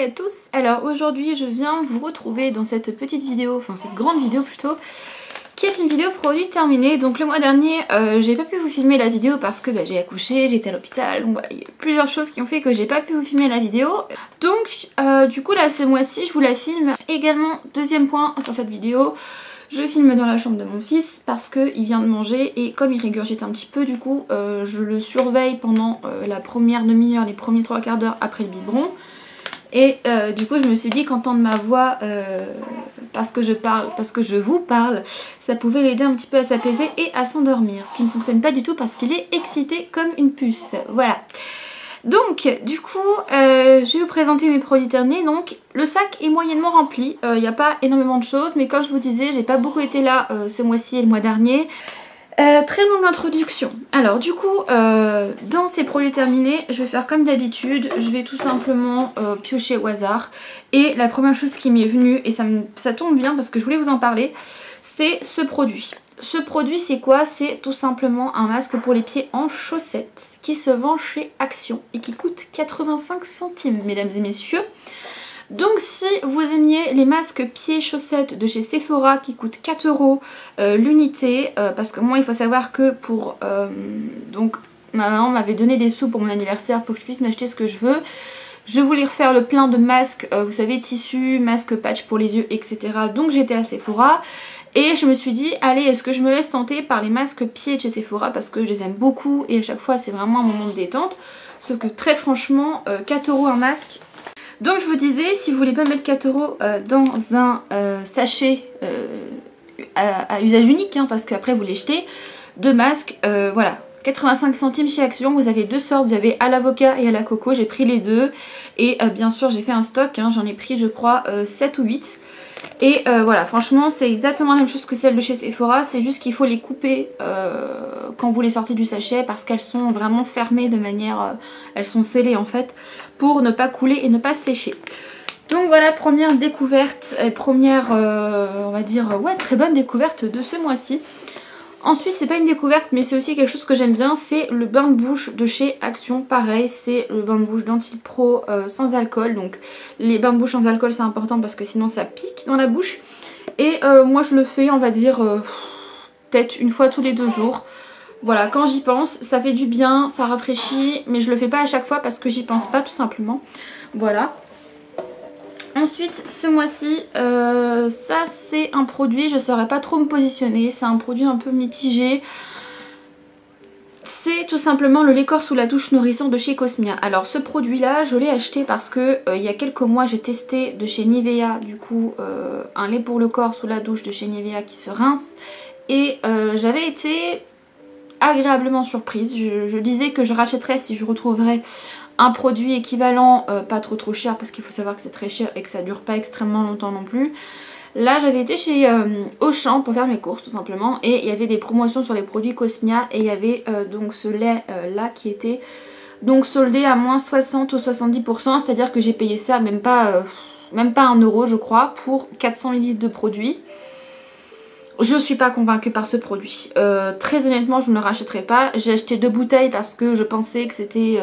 à tous. Alors aujourd'hui je viens vous retrouver dans cette petite vidéo, enfin cette grande vidéo plutôt, qui est une vidéo produit terminée. Donc le mois dernier j'ai pas pu vous filmer la vidéo parce que j'ai accouché, j'étais à l'hôpital, donc voilà, il y a plusieurs choses qui ont fait que j'ai pas pu vous filmer la vidéo. Donc du coup là ce mois-ci je vous la filme. Également deuxième point sur cette vidéo, je filme dans la chambre de mon fils parce qu'il vient de manger et comme il régurgite un petit peu, du coup je le surveille pendant la première demi-heure, les premiers 3/4 d'heure après le biberon. Et du coup je me suis dit qu'entendre ma voix parce que je vous parle, ça pouvait l'aider un petit peu à s'apaiser et à s'endormir. Ce qui ne fonctionne pas du tout parce qu'il est excité comme une puce. Voilà. Donc du coup je vais vous présenter mes produits terminés. Donc le sac est moyennement rempli, il n'y a pas énormément de choses, mais comme je vous disais j'ai pas beaucoup été là ce mois-ci et le mois dernier. Très longue introduction. Alors du coup dans ces produits terminés je vais faire comme d'habitude, je vais tout simplement piocher au hasard. Et la première chose qui m'est venue, et ça tombe bien parce que je voulais vous en parler, c'est ce produit. Ce produit c'est quoi? C'est tout simplement un masque pour les pieds en chaussettes qui se vend chez Action et qui coûte 85 centimes mesdames et messieurs. Donc si vous aimiez les masques pieds chaussettes de chez Sephora qui coûtent 4 € l'unité, parce que moi il faut savoir que pour donc ma maman m'avait donné des sous pour mon anniversaire pour que je puisse m'acheter ce que je veux. Je voulais refaire le plein de masques, vous savez, tissus, masques patch pour les yeux, etc. Donc j'étais à Sephora et je me suis dit, allez, est-ce que je me laisse tenter par les masques pieds de chez Sephora parce que je les aime beaucoup et à chaque fois c'est vraiment un moment de détente. Sauf que très franchement, 4 € un masque. Donc je vous disais, si vous voulez pas mettre 4 € dans un sachet à usage unique, hein, parce qu'après vous les jetez, de masques, voilà. 85 centimes chez Action, vous avez deux sortes, vous avez à l'avocat et à la coco, j'ai pris les deux. Et bien sûr j'ai fait un stock, hein, j'en ai pris je crois 7 ou 8. Et voilà, franchement c'est exactement la même chose que celle de chez Sephora, c'est juste qu'il faut les couper quand vous les sortez du sachet parce qu'elles sont vraiment fermées de manière, elles sont scellées en fait, pour ne pas couler et ne pas sécher. Donc voilà, première découverte, première on va dire, ouais, très bonne découverte de ce mois-ci. Ensuite c'est pas une découverte mais c'est aussi quelque chose que j'aime bien, c'est le bain de bouche de chez Action. Pareil, c'est le bain de bouche Dentyl Pro sans alcool. Donc les bains de bouche sans alcool c'est important parce que sinon ça pique dans la bouche. Et moi je le fais on va dire peut-être une fois tous les 2 jours. Voilà, quand j'y pense, ça fait du bien, ça rafraîchit, mais je le fais pas à chaque fois parce que j'y pense pas tout simplement. Voilà. Ensuite ce mois-ci, ça c'est un produit, je saurais pas trop me positionner, c'est un produit un peu mitigé. C'est tout simplement le lait corps sous la douche nourrissant de chez Cosmia. Alors ce produit là je l'ai acheté parce que il y a quelques mois j'ai testé de chez Nivea du coup un lait pour le corps sous la douche de chez Nivea qui se rince. Et j'avais été agréablement surprise, je disais que je rachèterais si je retrouverais un produit équivalent, pas trop cher parce qu'il faut savoir que c'est très cher et que ça dure pas extrêmement longtemps non plus. Là j'avais été chez Auchan pour faire mes courses tout simplement et il y avait des promotions sur les produits Cosmia et il y avait donc ce lait là qui était donc soldé à moins 60 ou 70%, c'est à dire que j'ai payé ça même pas 1 € je crois pour 400 ml de produit. Je suis pas convaincue par ce produit. Très honnêtement, je ne le rachèterai pas. J'ai acheté 2 bouteilles parce que je pensais que c'était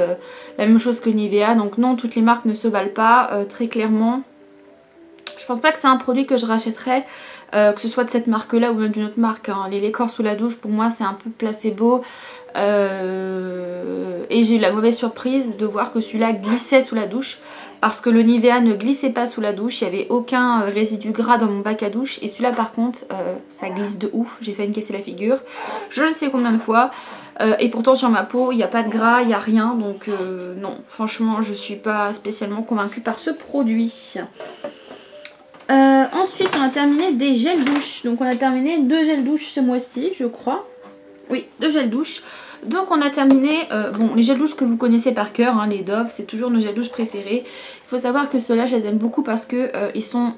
la même chose que Nivea. Donc non, toutes les marques ne se valent pas, très clairement. Je pense pas que c'est un produit que je rachèterais, que ce soit de cette marque-là ou même d'une autre marque. Hein. Les corps sous la douche, pour moi, c'est un peu placebo. Et j'ai eu la mauvaise surprise de voir que celui-là glissait sous la douche. Parce que le Nivea ne glissait pas sous la douche, il n'y avait aucun résidu gras dans mon bac à douche. Et celui-là par contre, ça glisse de ouf, j'ai failli me casser la figure. Je ne sais combien de fois. Et pourtant sur ma peau, il n'y a pas de gras, il n'y a rien. Donc non, franchement, je ne suis pas spécialement convaincue par ce produit. Ensuite, on a terminé des gels douche. Donc on a terminé 2 gels douche ce mois-ci, je crois. Oui, 2 gels douche. Donc on a terminé, bon les gels douche que vous connaissez par cœur, hein, les Dove, c'est toujours nos gels douche préférés. Il faut savoir que ceux-là je les aime beaucoup parce que ils sont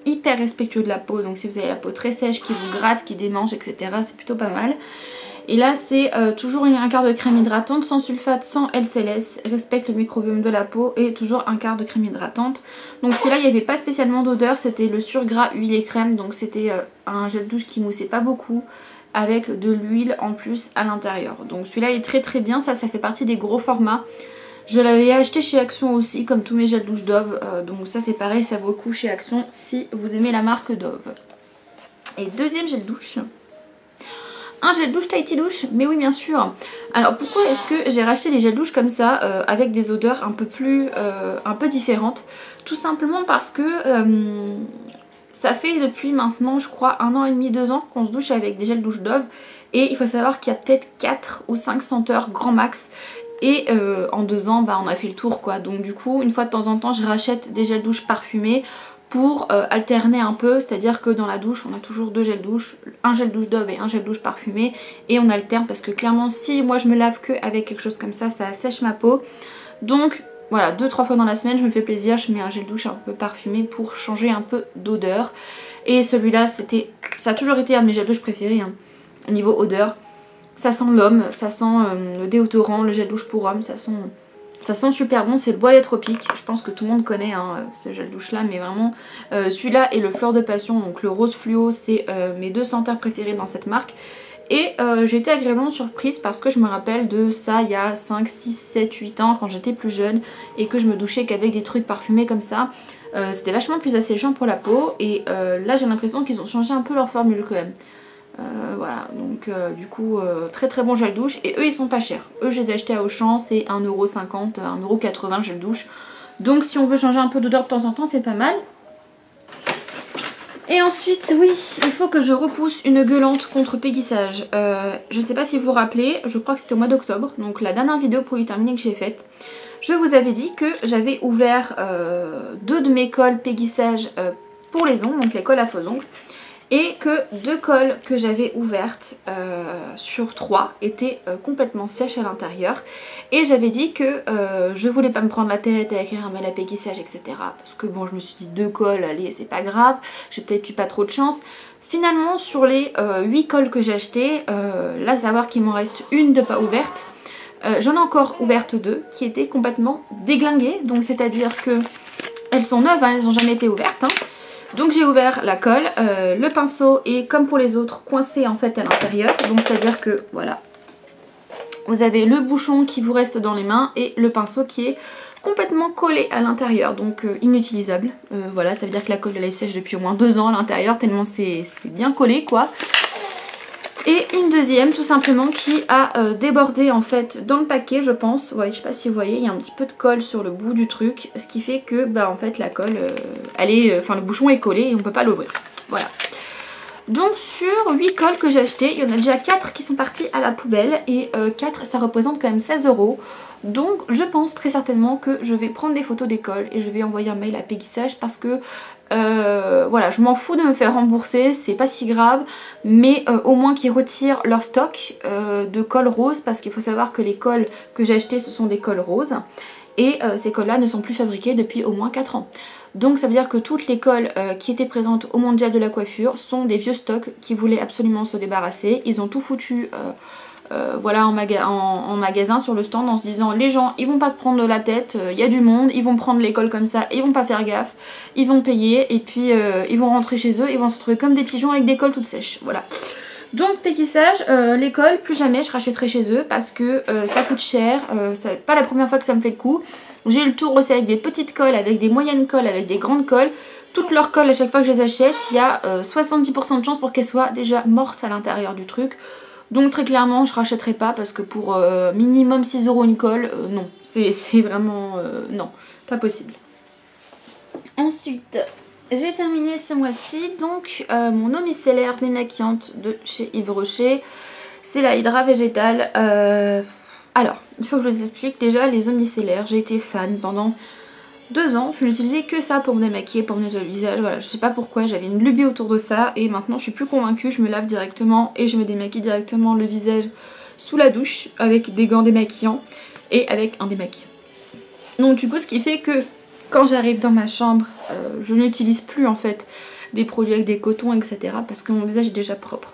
hyper respectueux de la peau. Donc si vous avez la peau très sèche, qui vous gratte, qui démange, etc. c'est plutôt pas mal. Et là c'est toujours un quart de crème hydratante sans sulfate, sans LCLS, respecte le microbiome de la peau et toujours un quart de crème hydratante. Donc celui-là il n'y avait pas spécialement d'odeur, c'était le surgras huile et crème. Donc c'était un gel douche qui moussait pas beaucoup, avec de l'huile en plus à l'intérieur. Donc celui-là est très bien, ça fait partie des gros formats. Je l'avais acheté chez Action aussi, comme tous mes gels douche Dove. Donc ça c'est pareil, ça vaut le coup chez Action si vous aimez la marque Dove. Et deuxième gel douche. Un gel douche Tahiti Douche, mais oui bien sûr. Alors pourquoi est-ce que j'ai racheté des gels douche comme ça, avec des odeurs un peu différentes? Tout simplement parce que ça fait depuis maintenant je crois 1 an et demi, 2 ans qu'on se douche avec des gels douche Dove. Et il faut savoir qu'il y a peut-être 4 ou 5 senteurs grand max. Et en 2 ans on a fait le tour quoi. Donc du coup une fois de temps en temps je rachète des gels douche parfumés pour alterner un peu, c'est à dire que dans la douche on a toujours 2 gels douche, un gel douche Dove et un gel douche parfumé, et on alterne parce que clairement si moi je me lave que avec quelque chose comme ça sèche ma peau. Donc voilà, 2-3 fois dans la semaine je me fais plaisir, je mets un gel douche un peu parfumé pour changer un peu d'odeur. Et celui-là ça a toujours été un de mes gels douche préférés hein, au niveau odeur. Ça sent l'homme, ça sent le déodorant, le gel douche pour homme, ça sent super bon, c'est le bois tropique. Je pense que tout le monde connaît hein, ce gel douche là, mais vraiment celui-là et le fleur de passion, donc le rose fluo, c'est mes 2 senteurs préférées dans cette marque. Et j'ai été agréablement surprise parce que je me rappelle de ça il y a 5, 6, 7, 8 ans quand j'étais plus jeune et que je me douchais qu'avec des trucs parfumés comme ça. C'était vachement plus asséchant pour la peau et là j'ai l'impression qu'ils ont changé un peu leur formule quand même. Voilà, donc du coup très très bon gel douche, et eux ils sont pas chers. Eux je les ai achetés à Auchan, c'est 1,50€, 1,80€ gel douche. Donc si on veut changer un peu d'odeur de temps en temps c'est pas mal. Et ensuite oui, il faut que je repousse une gueulante contre péguissage. Je ne sais pas si vous vous rappelez, je crois que c'était au mois d'octobre, donc la dernière vidéo pour y terminer que j'ai faite. Je vous avais dit que j'avais ouvert 2 de mes cols péguissage pour les ongles, donc les cols à faux ongles. Et que 2 colles que j'avais ouvertes sur 3 étaient complètement sèches à l'intérieur. Et j'avais dit que je voulais pas me prendre la tête à écrire un mail à péguissage, etc. Parce que bon, je me suis dit 2 colles, allez, c'est pas grave, j'ai peut-être eu pas trop de chance. Finalement, sur les 8 colles que j'ai achetées, là, savoir qu'il m'en reste une de pas ouverte. J'en ai encore ouverte 2 qui étaient complètement déglinguées. Donc c'est-à-dire que elles sont neuves, hein, elles n'ont jamais été ouvertes. Hein. Donc j'ai ouvert la colle, le pinceau est comme pour les autres coincé en fait à l'intérieur. Donc c'est à dire que voilà, vous avez le bouchon qui vous reste dans les mains et le pinceau qui est complètement collé à l'intérieur, donc inutilisable. Voilà, ça veut dire que la colle elle est sèche depuis au moins 2 ans à l'intérieur tellement c'est bien collé quoi. Et une deuxième tout simplement qui a débordé en fait dans le paquet je pense. Ouais, je sais pas si vous voyez, il y a un petit peu de colle sur le bout du truc. Ce qui fait que bah en fait la colle, le bouchon est collé et on peut pas l'ouvrir. Voilà. Donc sur 8 colles que j'ai achetées, il y en a déjà 4 qui sont partis à la poubelle. Et 4 ça représente quand même 16€. Donc je pense très certainement que je vais prendre des photos des colles et je vais envoyer un mail à péguissage parce que voilà, je m'en fous de me faire rembourser, c'est pas si grave, mais au moins qu'ils retirent leur stock de colle rose, parce qu'il faut savoir que les colles que j'ai achetées ce sont des colles roses et ces colles là ne sont plus fabriquées depuis au moins 4 ans. Donc ça veut dire que toutes les colles qui étaient présentes au mondial de la coiffure sont des vieux stocks qui voulaient absolument se débarrasser. Ils ont tout foutu voilà, en magasin sur le stand en se disant les gens ils vont pas se prendre la tête, il y a du monde, ils vont prendre les colles comme ça, ils vont pas faire gaffe, ils vont payer et puis ils vont rentrer chez eux, ils vont se retrouver comme des pigeons avec des colles toutes sèches. Voilà. Donc péguissage, les colles plus jamais je rachèterai chez eux parce que ça coûte cher, c'est pas la première fois que ça me fait le coup. J'ai eu le tour aussi avec des petites colles, avec des moyennes colles, avec des grandes colles. Toutes leurs colles à chaque fois que je les achète, il y a 70% de chance pour qu'elles soient déjà mortes à l'intérieur du truc. Donc très clairement je rachèterai pas parce que pour minimum 6€ une colle, non, c'est vraiment non, pas possible. Ensuite j'ai terminé ce mois-ci donc mon eau micellaire démaquillante de chez Yves Rocher. C'est la Hydra végétale. Alors il faut que je vous explique déjà les eaux micellaires, j'ai été fan pendant 2 ans, je n'utilisais que ça pour me démaquiller, pour me nettoyer le visage, voilà, je sais pas pourquoi, j'avais une lubie autour de ça et maintenant je suis plus convaincue, je me lave directement et je me démaquille directement le visage sous la douche avec des gants démaquillants et avec un démaquillant. Donc du coup ce qui fait que quand j'arrive dans ma chambre, je n'utilise plus en fait des produits avec des cotons etc. parce que mon visage est déjà propre.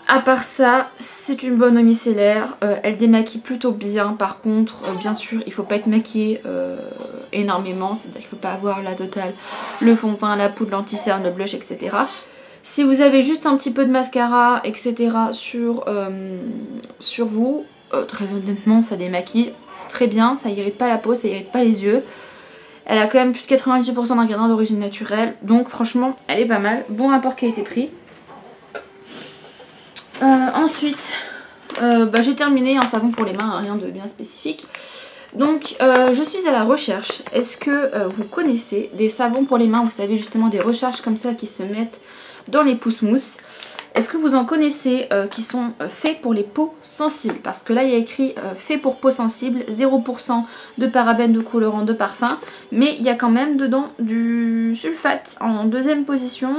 À part ça, c'est une bonne eau micellaire, elle démaquille plutôt bien. Par contre, bien sûr, il faut pas être maquillé énormément, c'est-à-dire qu'il faut pas avoir la totale, le fond de teint, la poudre, l'anti-cerne, le blush, etc. Si vous avez juste un petit peu de mascara, etc. sur vous, très honnêtement ça démaquille très bien, ça irrite pas la peau, ça irrite pas les yeux. Elle a quand même plus de 98% d'ingrédients d'origine naturelle, donc franchement elle est pas mal. Bon rapport qualité-prix. Ensuite, j'ai terminé un savon pour les mains, rien de bien spécifique. Donc je suis à la recherche. Est-ce que vous connaissez des savons pour les mains, vous savez justement des recharges comme ça qui se mettent dans les pousse-mousses? Est-ce que vous en connaissez qui sont faits pour les peaux sensibles? Parce que là il y a écrit fait pour peau sensible, 0% de parabènes, de colorants, de parfum. Mais il y a quand même dedans du sulfate. En deuxième position,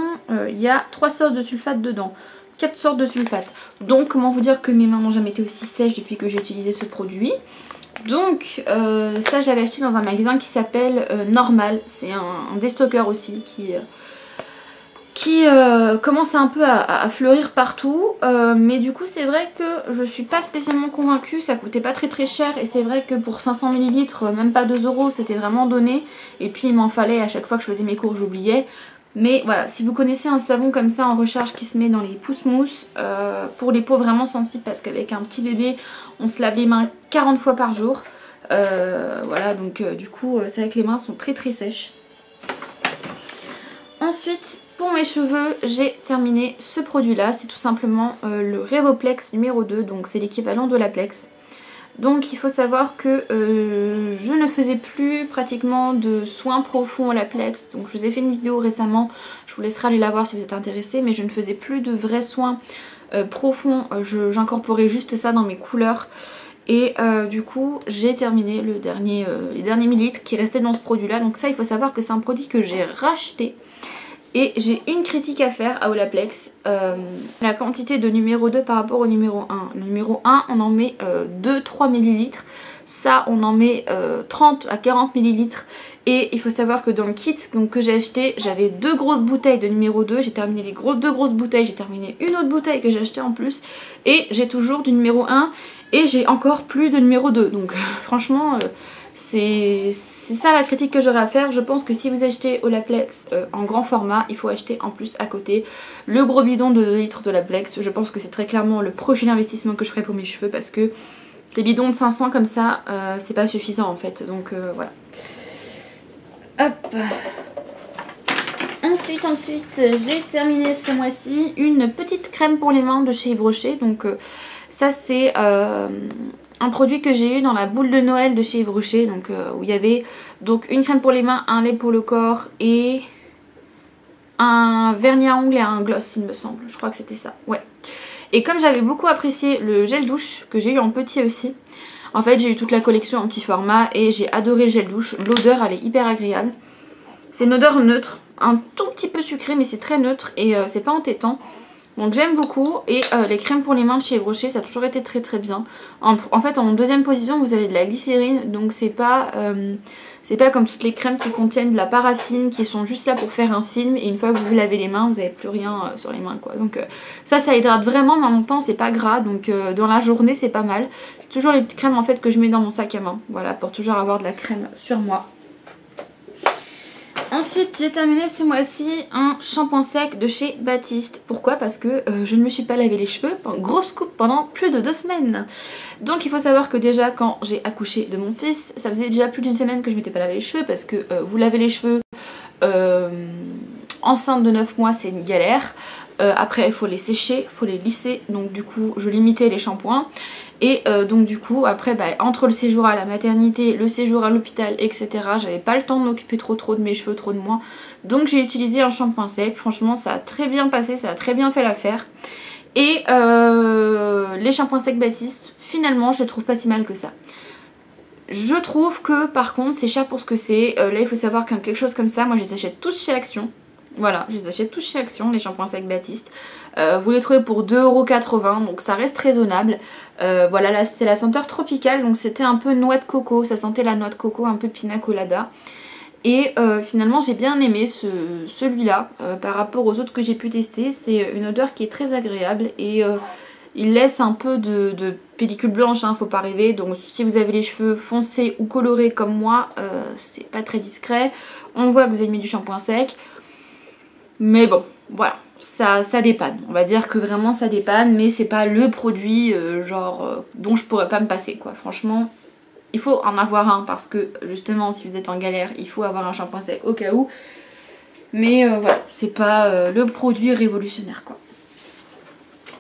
il y a 3 sortes de sulfate dedans. 4 sortes de sulfate. Donc comment vous dire que mes mains n'ont jamais été aussi sèches depuis que j'ai utilisé ce produit. Donc ça je l'avais acheté dans un magasin qui s'appelle Normal. C'est un déstockeur aussi qui commence un peu à fleurir partout, mais du coup c'est vrai que je suis pas spécialement convaincue, ça coûtait pas très cher et c'est vrai que pour 500 ml, même pas 2 €, c'était vraiment donné, et puis il m'en fallait à chaque fois que je faisais mes cours, j'oubliais. Mais voilà, si vous connaissez un savon comme ça en recharge qui se met dans les pousse-mousses, pour les peaux vraiment sensibles, parce qu'avec un petit bébé on se lave les mains 40 fois par jour, voilà, donc du coup c'est vrai que les mains sont très sèches. Ensuite, pour mes cheveux, j'ai terminé ce produit là, c'est tout simplement le Revoplex numéro 2, donc c'est l'équivalent de l'Aplex. Donc il faut savoir que je ne faisais plus pratiquement de soins profonds à l'Aplex, donc je vous ai fait une vidéo récemment, je vous laisserai aller la voir si vous êtes intéressés, mais je ne faisais plus de vrais soins profonds, j'incorporais juste ça dans mes couleurs. Et du coup j'ai terminé les derniers millilitres qui restaient dans ce produit là. Donc ça il faut savoir que c'est un produit que j'ai racheté. Et j'ai une critique à faire à Olaplex, la quantité de numéro 2 par rapport au numéro 1. Le numéro 1 on en met 2-3 ml, ça on en met 30 à 40 ml. Et il faut savoir que dans le kit que j'ai acheté, j'avais 2 grosses bouteilles de numéro 2, j'ai terminé les 2 grosses bouteilles, j'ai terminé une autre bouteille que j'ai acheté en plus. Et j'ai toujours du numéro 1 et j'ai encore plus de numéro 2, donc franchement... c'est ça la critique que j'aurais à faire. Je pense que si vous achetez Olaplex en grand format, il faut acheter en plus à côté le gros bidon de 2 litres de Olaplex. Je pense que c'est très clairement le prochain investissement que je ferai pour mes cheveux, parce que les bidons de 500 comme ça, c'est pas suffisant en fait. Donc voilà. Hop. Ensuite, j'ai terminé ce mois-ci une petite crème pour les mains de chez Yves Rocher. Donc ça c'est... un produit que j'ai eu dans la boule de Noël de chez Yves Rocher, donc où il y avait donc une crème pour les mains, un lait pour le corps et un vernis à ongles et un gloss, il me semble. Je crois que c'était ça, ouais. Et comme j'avais beaucoup apprécié le gel douche que j'ai eu en petit aussi, en fait j'ai eu toute la collection en petit format et j'ai adoré le gel douche. L'odeur elle est hyper agréable. C'est une odeur neutre, un tout petit peu sucré mais c'est très neutre et c'est pas entêtant. Donc j'aime beaucoup. Et les crèmes pour les mains de chez Yves Rocher, ça a toujours été très bien. En fait en deuxième position vous avez de la glycérine, donc c'est pas comme toutes les crèmes qui contiennent de la paraffine, qui sont juste là pour faire un film, et une fois que vous vous lavez les mains vous n'avez plus rien sur les mains quoi. Donc ça hydrate vraiment, mais en même temps c'est pas gras, donc dans la journée c'est pas mal. C'est toujours les petites crèmes en fait que je mets dans mon sac à main, voilà, pour toujours avoir de la crème sur moi. Ensuite j'ai terminé ce mois-ci un shampoing sec de chez Baptiste. Pourquoi? Parce que je ne me suis pas lavé les cheveux, grosse coupe pendant plus de 2 semaines. Donc il faut savoir que déjà quand j'ai accouché de mon fils, ça faisait déjà plus d'une semaine que je m'étais pas lavé les cheveux, parce que vous lavez les cheveux enceinte de 9 mois c'est une galère. Après il faut les sécher, il faut les lisser, donc du coup je limitais les shampoings. Et donc du coup après entre le séjour à la maternité, le séjour à l'hôpital, etc., j'avais pas le temps de m'occuper trop de mes cheveux, trop de moi. Donc j'ai utilisé un shampoing sec, franchement ça a très bien passé, ça a très bien fait l'affaire. Et les shampoings secs Baptiste, finalement je les trouve pas si mal que ça. Je trouve que par contre c'est cher pour ce que c'est. Là il faut savoir qu'un quelque chose comme ça, moi je les achète tous chez Action. Voilà, je les achète tous chez Action, les shampoings secs Baptiste. Vous les trouvez pour 2,80 €, donc ça reste raisonnable. Voilà, là c'était la senteur tropicale, donc c'était un peu noix de coco, ça sentait la noix de coco, un peu pina colada. Et finalement j'ai bien aimé celui-là par rapport aux autres que j'ai pu tester. C'est une odeur qui est très agréable et il laisse un peu de pellicule blanche, hein, faut pas rêver. Donc si vous avez les cheveux foncés ou colorés comme moi, c'est pas très discret. On voit que vous avez mis du shampoing sec. Mais bon, voilà, ça dépanne. On va dire que vraiment ça dépanne, mais c'est pas le produit dont je pourrais pas me passer quoi. Franchement, il faut en avoir un parce que justement si vous êtes en galère, il faut avoir un shampoing sec au cas où. Mais voilà, c'est pas le produit révolutionnaire quoi.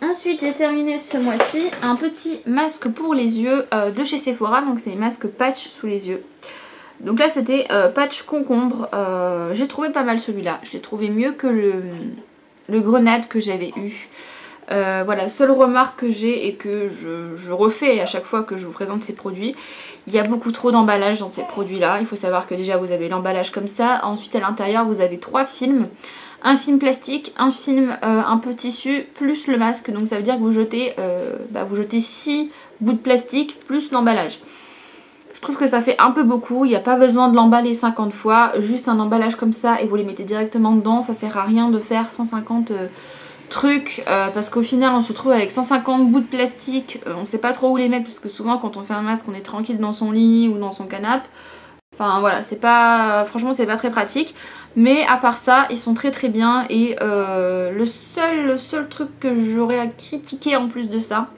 Ensuite j'ai terminé ce mois-ci un petit masque pour les yeux de chez Sephora, donc c'est les masques patch sous les yeux. Donc là c'était patch concombre, j'ai trouvé pas mal celui-là, je l'ai trouvé mieux que le grenade que j'avais eu. Voilà, seule remarque que j'ai et que je refais à chaque fois que je vous présente ces produits, il y a beaucoup trop d'emballage dans ces produits là. Il faut savoir que déjà vous avez l'emballage comme ça, ensuite à l'intérieur vous avez 3 films. Un film plastique, un film un peu tissu, plus le masque. Donc ça veut dire que vous jetez 6 bouts de plastique plus l'emballage. Je trouve que ça fait un peu beaucoup. Il n'y a pas besoin de l'emballer 50 fois. Juste un emballage comme ça et vous les mettez directement dedans. Ça sert à rien de faire 150 trucs. Parce qu'au final on se retrouve avec 150 bouts de plastique. On ne sait pas trop où les mettre. Parce que souvent quand on fait un masque on est tranquille dans son lit ou dans son canapé. Enfin voilà, c'est pas... Franchement c'est pas très pratique. Mais à part ça, ils sont très très bien. Et le seul truc que j'aurais à critiquer en plus de ça,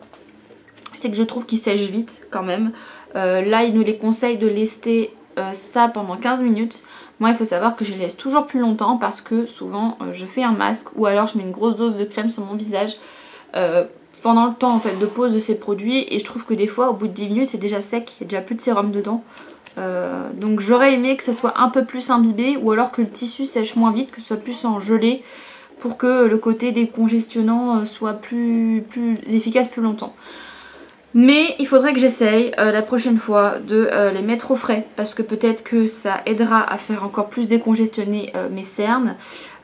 c'est que je trouve qu'ils sèchent vite quand même. Là, ils nous les conseillent de lester ça pendant 15 minutes. Moi, il faut savoir que je les laisse toujours plus longtemps parce que souvent, je fais un masque ou alors je mets une grosse dose de crème sur mon visage pendant le temps en fait de pause de ces produits. Et je trouve que des fois, au bout de 10 minutes, c'est déjà sec. Il n'y a déjà plus de sérum dedans. Donc j'aurais aimé que ce soit un peu plus imbibé ou alors que le tissu sèche moins vite, que ce soit plus en gelée pour que le côté décongestionnant soit plus efficace plus longtemps. Mais il faudrait que j'essaye la prochaine fois de les mettre au frais parce que peut-être que ça aidera à faire encore plus décongestionner mes cernes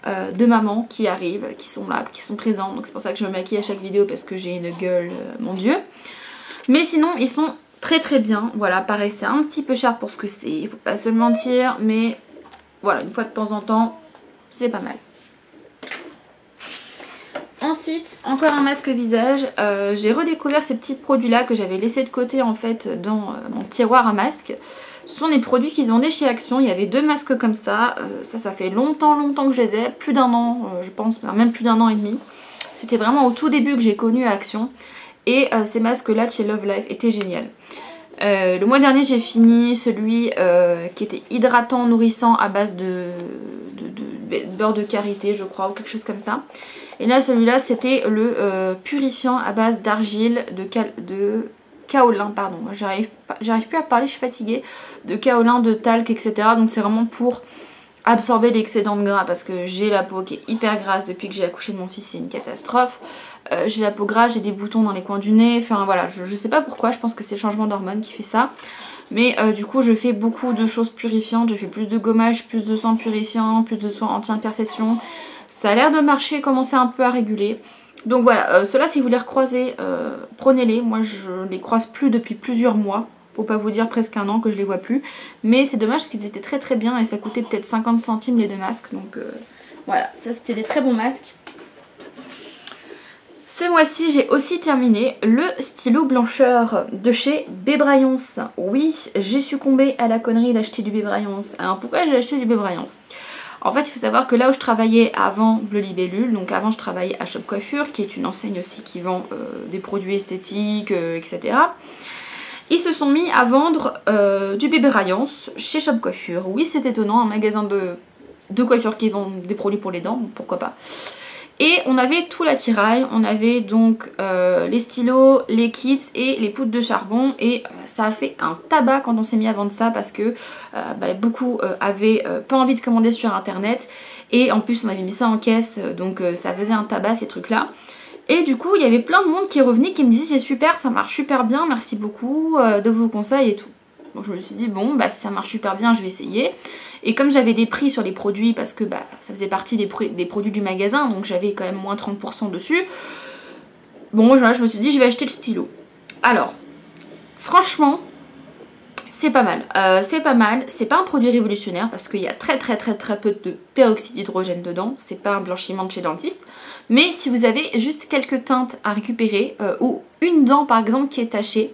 de maman qui arrivent, qui sont là, qui sont présents. Donc c'est pour ça que je me maquille à chaque vidéo parce que j'ai une gueule, mon dieu. Mais sinon ils sont très très bien. Voilà, pareil c'est un petit peu cher pour ce que c'est, il faut pas se le mentir. Mais voilà, une fois de temps en temps, c'est pas mal. Ensuite, encore un masque visage. J'ai redécouvert ces petits produits là que j'avais laissés de côté en fait dans mon tiroir à masques. Ce sont des produits qu'ils vendaient chez Action. Il y avait 2 masques comme ça. Ça fait longtemps que je les ai. Plus d'un an, je pense, même plus d'un an et demi. C'était vraiment au tout début que j'ai connu Action. Et ces masques là de chez Love Life étaient géniaux. Le mois dernier j'ai fini celui qui était hydratant, nourrissant à base de beurre de karité je crois ou quelque chose comme ça. Et là celui-là c'était le purifiant à base d'argile, de kaolin, pardon, j'arrive plus à parler, je suis fatiguée, de kaolin, de talc, etc. Donc c'est vraiment pour absorber l'excédent de gras parce que j'ai la peau qui est hyper grasse depuis que j'ai accouché de mon fils, c'est une catastrophe. J'ai la peau grasse, j'ai des boutons dans les coins du nez, enfin voilà, je sais pas pourquoi, je pense que c'est le changement d'hormones qui fait ça. Mais du coup je fais beaucoup de choses purifiantes, je fais plus de gommage, plus de soins purifiants, plus de soins anti-imperfection. Ça a l'air de marcher, commencer un peu à réguler. Donc voilà, ceux-là si vous les recroisez, prenez-les, moi je les croise plus depuis plusieurs mois. Pour pas vous dire presque un an que je les vois plus. Mais c'est dommage parce qu'ils étaient très très bien et ça coûtait peut-être 50 centimes les 2 masques. Donc voilà, ça c'était des très bons masques. Ce mois-ci j'ai aussi terminé le stylo blancheur de chez Bébryance. Oui, j'ai succombé à la connerie d'acheter du Bébryance. Alors pourquoi j'ai acheté du Bébryance? En fait il faut savoir que là où je travaillais avant le Libellule, donc avant je travaillais à Shop Coiffure, qui est une enseigne aussi qui vend des produits esthétiques, etc. Ils se sont mis à vendre du Bébryance chez Shop Coiffure. Oui, c'est étonnant, un magasin de coiffure qui vend des produits pour les dents, pourquoi pas. Et on avait tout l'attirail, on avait donc les stylos, les kits et les poudres de charbon. Et ça a fait un tabac quand on s'est mis à vendre ça parce que beaucoup avaient pas envie de commander sur internet. Et en plus on avait mis ça en caisse, donc ça faisait un tabac ces trucs là. Et du coup il y avait plein de monde qui revenait qui me disait c'est super, ça marche super bien, merci beaucoup de vos conseils et tout. Donc je me suis dit bon bah si ça marche super bien je vais essayer. Et comme j'avais des prix sur les produits parce que ça faisait partie des produits du magasin, donc j'avais quand même moins 30% dessus. Bon voilà, je me suis dit je vais acheter le stylo. Alors franchement c'est pas mal, c'est pas un produit révolutionnaire parce qu'il y a très peu de peroxyde d'hydrogène dedans, c'est pas un blanchiment de chez dentiste. Mais si vous avez juste quelques teintes à récupérer ou une dent par exemple qui est tachée,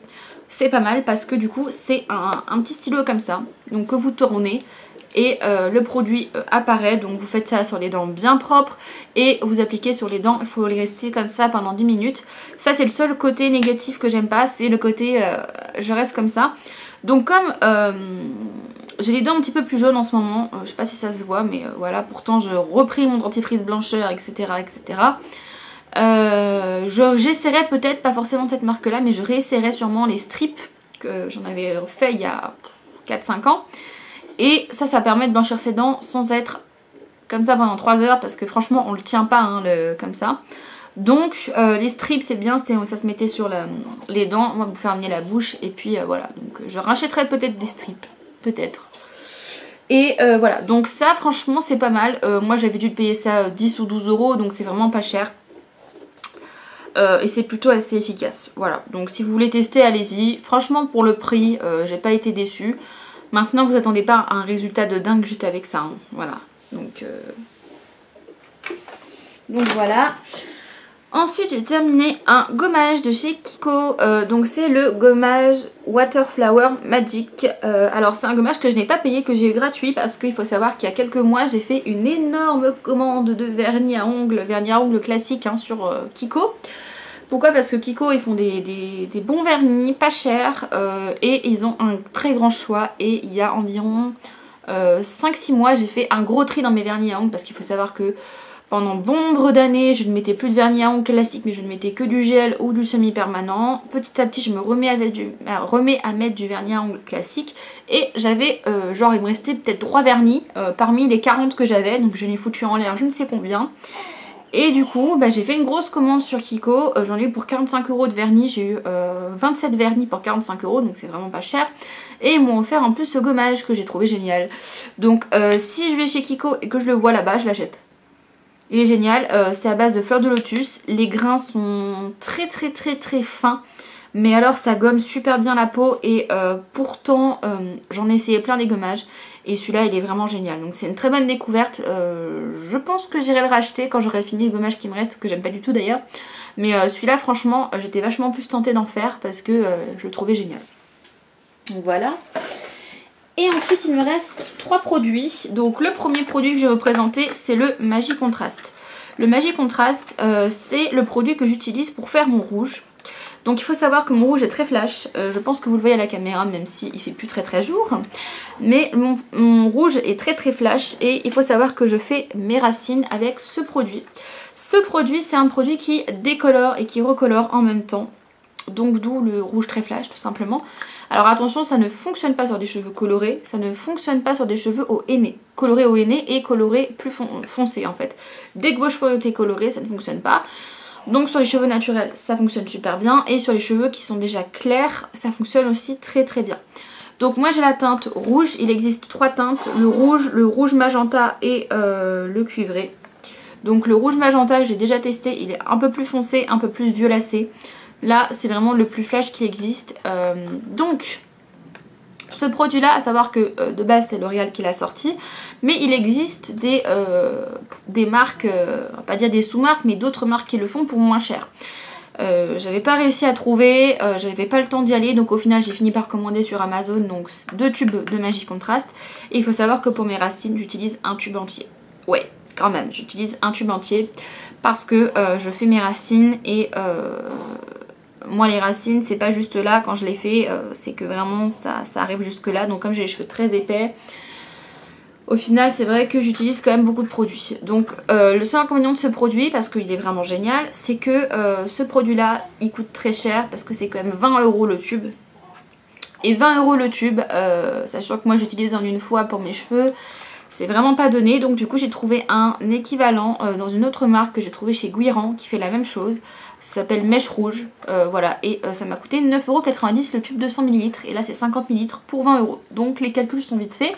c'est pas mal parce que du coup c'est un petit stylo comme ça, donc que vous tournez et le produit apparaît. Donc vous faites ça sur les dents bien propres et vous appliquez sur les dents. Il faut les rester comme ça pendant 10 minutes. Ça c'est le seul côté négatif que j'aime pas, c'est le côté je reste comme ça. Donc comme j'ai les dents un petit peu plus jaunes en ce moment, je sais pas si ça se voit mais voilà, pourtant je repris mon dentifrice blancheur etc etc. J'essaierai peut-être, pas forcément de cette marque là, mais je réessayerai sûrement les strips que j'en avais fait il y a 4-5 ans. Et ça permet de blanchir ses dents sans être comme ça pendant 3 heures parce que franchement on le tient pas hein, comme ça. Donc les strips c'est bien, ça se mettait sur les dents, on va vous faire amener la bouche et puis voilà. Donc je rachèterai peut-être des strips, peut-être. Et voilà, donc ça franchement c'est pas mal. Moi j'avais dû le payer ça 10 ou 12 euros, donc c'est vraiment pas cher. Et c'est plutôt assez efficace. Voilà, donc si vous voulez tester, allez-y. Franchement pour le prix, j'ai pas été déçue. Maintenant vous attendez pas un résultat de dingue juste avec ça, hein. Voilà, donc voilà. Ensuite j'ai terminé un gommage de chez Kiko, donc c'est le gommage Waterflower Magic. Alors c'est un gommage que je n'ai pas payé, que j'ai eu gratuit parce qu'il faut savoir qu'il y a quelques mois j'ai fait une énorme commande de vernis à ongles classique hein, sur Kiko. Pourquoi? Parce que Kiko ils font des bons vernis, pas chers, et ils ont un très grand choix. Et il y a environ 5-6 mois j'ai fait un gros tri dans mes vernis à ongles parce qu'il faut savoir que pendant bon nombre d'années je ne mettais plus de vernis à ongles classique mais je ne mettais que du gel ou du semi-permanent. Petit à petit je me remets à mettre du vernis à ongles classique et j'avais genre il me restait peut-être 3 vernis parmi les 40 que j'avais, donc je l'ai foutu en l'air je ne sais combien. Et du coup bah, j'ai fait une grosse commande sur Kiko, j'en ai eu pour 45 euros de vernis, j'ai eu 27 vernis pour 45 euros donc c'est vraiment pas cher. Et ils m'ont offert en plus ce gommage que j'ai trouvé génial. Donc si je vais chez Kiko et que je le vois là-bas, je l'achète. Il est génial, c'est à base de fleurs de lotus, les grains sont très fins. Mais alors ça gomme super bien la peau et pourtant j'en ai essayé plein des gommages. Et celui-là il est vraiment génial, donc c'est une très bonne découverte. Je pense que j'irai le racheter quand j'aurai fini le gommage qui me reste, que j'aime pas du tout d'ailleurs. Mais celui-là franchement j'étais vachement plus tentée d'en faire parce que je le trouvais génial. Donc voilà. Et ensuite il me reste 3 produits. Donc le premier produit que je vais vous présenter c'est le Magic Contrast. Le Magic Contrast c'est le produit que j'utilise pour faire mon rouge. Donc il faut savoir que mon rouge est très flash, je pense que vous le voyez à la caméra même s'il ne fait plus très jour. Mais mon rouge est très flash et il faut savoir que je fais mes racines avec ce produit. Ce produit c'est un produit qui décolore et qui recolore en même temps. Donc d'où le rouge très flash tout simplement. Alors attention, ça ne fonctionne pas sur des cheveux colorés, ça ne fonctionne pas sur des cheveux au henné. Coloré au henné et coloré plus foncé en fait. Dès que vos cheveux ont été colorés, ça ne fonctionne pas. Donc sur les cheveux naturels, ça fonctionne super bien. Et sur les cheveux qui sont déjà clairs, ça fonctionne aussi très bien. Donc moi j'ai la teinte rouge, il existe 3 teintes, le rouge magenta et le cuivré. Donc le rouge magenta, j'ai déjà testé, il est un peu plus foncé, un peu plus violacé. Là c'est vraiment le plus flash qui existe. Donc ce produit là, à savoir que de base c'est L'Oréal qui l'a sorti, mais il existe des marques, on va pas dire des sous-marques, mais d'autres marques qui le font pour moins cher. J'avais pas réussi à trouver, j'avais pas le temps d'y aller, donc au final j'ai fini par commander sur Amazon donc 2 tubes de Magic Contrast. Et il faut savoir que pour mes racines j'utilise un tube entier. Ouais, quand même, j'utilise un tube entier parce que je fais mes racines et moi les racines c'est pas juste là quand je les fais, c'est que vraiment ça arrive jusque là. Donc comme j'ai les cheveux très épais, au final c'est vrai que j'utilise quand même beaucoup de produits. Donc le seul inconvénient de ce produit, parce qu'il est vraiment génial, c'est que ce produit là il coûte très cher parce que c'est quand même 20 € le tube. Et 20 € le tube, sachant que moi j'utilise en une fois pour mes cheveux, c'est vraiment pas donné. Donc du coup j'ai trouvé un équivalent dans une autre marque que j'ai trouvé chez Guiran qui fait la même chose. Ça s'appelle Mèche Rouge, voilà, et ça m'a coûté 9,90 € le tube de 100 ml. Et là c'est 50 ml pour 20 €. Donc les calculs sont vite faits.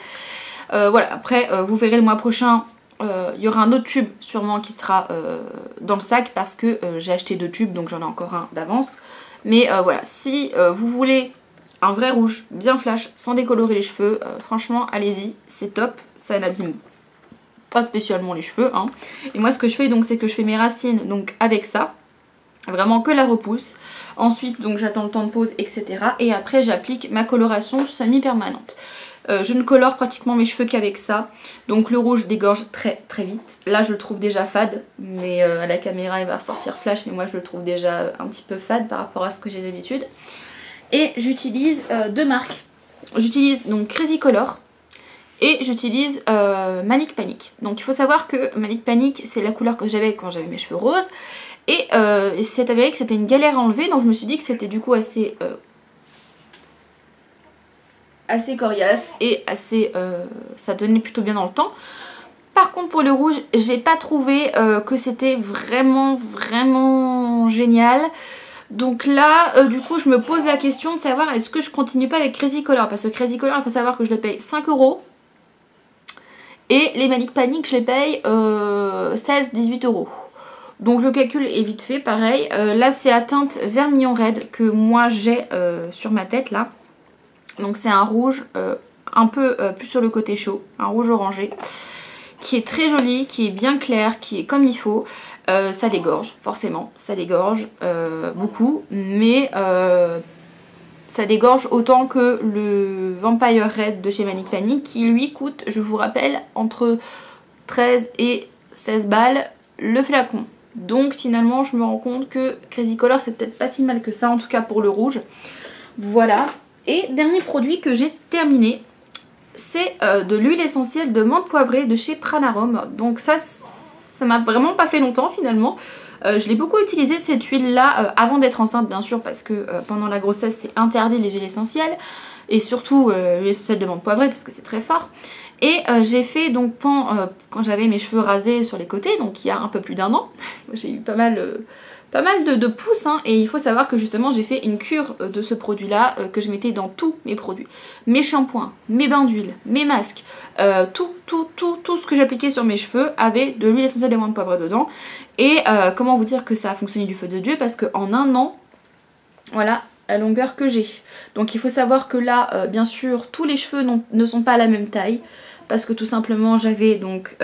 Voilà, après vous verrez le mois prochain, il y aura un autre tube sûrement qui sera dans le sac parce que j'ai acheté 2 tubes donc j'en ai encore un d'avance. Mais voilà, si vous voulez un vrai rouge bien flash sans décolorer les cheveux, franchement allez-y, c'est top, ça n'abîme pas spécialement les cheveux, hein. Et moi ce que je fais donc c'est que je fais mes racines donc avec ça, vraiment que la repousse. Ensuite donc j'attends le temps de pose etc. Et après j'applique ma coloration semi-permanente. Je ne colore pratiquement mes cheveux qu'avec ça. Donc le rouge dégorge très très vite. Là je le trouve déjà fade, mais à la caméra il va ressortir flash, mais moi je le trouve déjà un petit peu fade par rapport à ce que j'ai d'habitude. Et j'utilise deux marques. J'utilise donc Crazy Color et j'utilise Manic Panic. Donc il faut savoir que Manic Panic c'est la couleur que j'avais quand j'avais mes cheveux roses. Et c'est avéré que c'était une galère à enlever, donc je me suis dit que c'était du coup assez coriace et assez ça donnait plutôt bien dans le temps. Par contre pour le rouge, j'ai pas trouvé que c'était vraiment génial. Donc là du coup je me pose la question de savoir est-ce que je continue pas avec Crazy Color, parce que Crazy Color il faut savoir que je le paye 5 € et les Manic Panic je les paye 16-18 €. Donc le calcul est vite fait, pareil. Là c'est à teinte vermillon raide que moi j'ai sur ma tête là. Donc c'est un rouge un peu plus sur le côté chaud, un rouge orangé, qui est très joli, qui est bien clair, qui est comme il faut. Ça dégorge, forcément, ça dégorge beaucoup, mais ça dégorge autant que le Vampire Red de chez Manic Panic, qui lui coûte, je vous rappelle, entre 13 et 16 balles le flacon. Donc finalement je me rends compte que Crazy Color c'est peut-être pas si mal que ça, en tout cas pour le rouge. Voilà. Et dernier produit que j'ai terminé, c'est de l'huile essentielle de menthe poivrée de chez Pranarum. Donc ça m'a vraiment pas fait longtemps finalement. Je l'ai beaucoup utilisé cette huile là avant d'être enceinte bien sûr, parce que pendant la grossesse c'est interdit les huiles essentielles. Et surtout l'huile essentielle de menthe poivrée parce que c'est très fort. Et j'ai fait donc quand j'avais mes cheveux rasés sur les côtés, donc il y a un peu plus d'1 an, j'ai eu pas mal de pouces hein, et il faut savoir que justement j'ai fait une cure de ce produit là que je mettais dans tous mes produits. Mes shampoings, mes bains d'huile, mes masques, tout ce que j'appliquais sur mes cheveux avait de l'huile essentielle de menthe poivrée dedans. Et comment vous dire que ça a fonctionné du feu de Dieu, parce qu'en 1 an, voilà la longueur que j'ai. Donc il faut savoir que là, bien sûr, tous les cheveux ne sont pas à la même taille, parce que tout simplement j'avais donc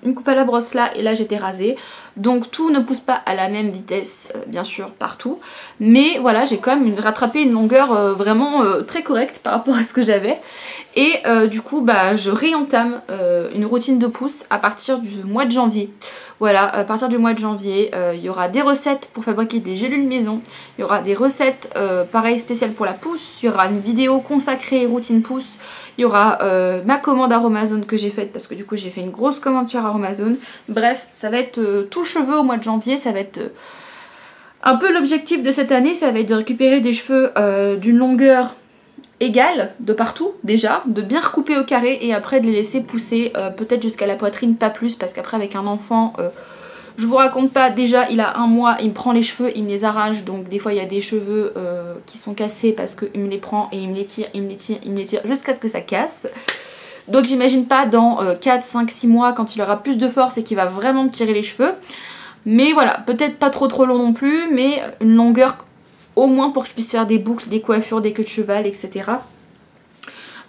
une coupe à la brosse là et là j'étais rasée, donc tout ne pousse pas à la même vitesse bien sûr partout, mais voilà j'ai quand même rattrapé une longueur vraiment très correcte par rapport à ce que j'avais. Et du coup bah je réentame une routine de pouce à partir du mois de janvier. Voilà, à partir du mois de janvier, il y aura des recettes pour fabriquer des gélules maison, il y aura des recettes pareil spéciales pour la pousse, il y aura une vidéo consacrée routine pouce, il y aura ma commande Aromazone que j'ai faite, parce que du coup j'ai fait une grosse commande sur Aromazone. Bref, ça va être tout cheveux au mois de janvier, ça va être un peu l'objectif de cette année, ça va être de récupérer des cheveux d'une longueur égale de partout déjà, de bien recouper au carré et après de les laisser pousser peut-être jusqu'à la poitrine, pas plus, parce qu'après avec un enfant, je vous raconte pas, déjà il a 1 mois, il me prend les cheveux, il me les arrache, donc des fois il y a des cheveux qui sont cassés parce qu'il me les prend et il me les tire, il me les tire, il me les tire jusqu'à ce que ça casse. Donc j'imagine pas dans 4, 5, 6 mois quand il aura plus de force et qu'il va vraiment me tirer les cheveux. Mais voilà, peut-être pas trop long non plus, mais une longueur au moins pour que je puisse faire des boucles, des coiffures, des queues de cheval, etc.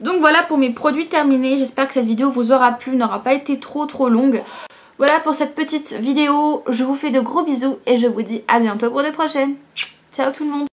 Donc voilà pour mes produits terminés. J'espère que cette vidéo vous aura plu, n'aura pas été trop longue. Voilà pour cette petite vidéo. Je vous fais de gros bisous et je vous dis à bientôt pour de prochaines. Ciao tout le monde!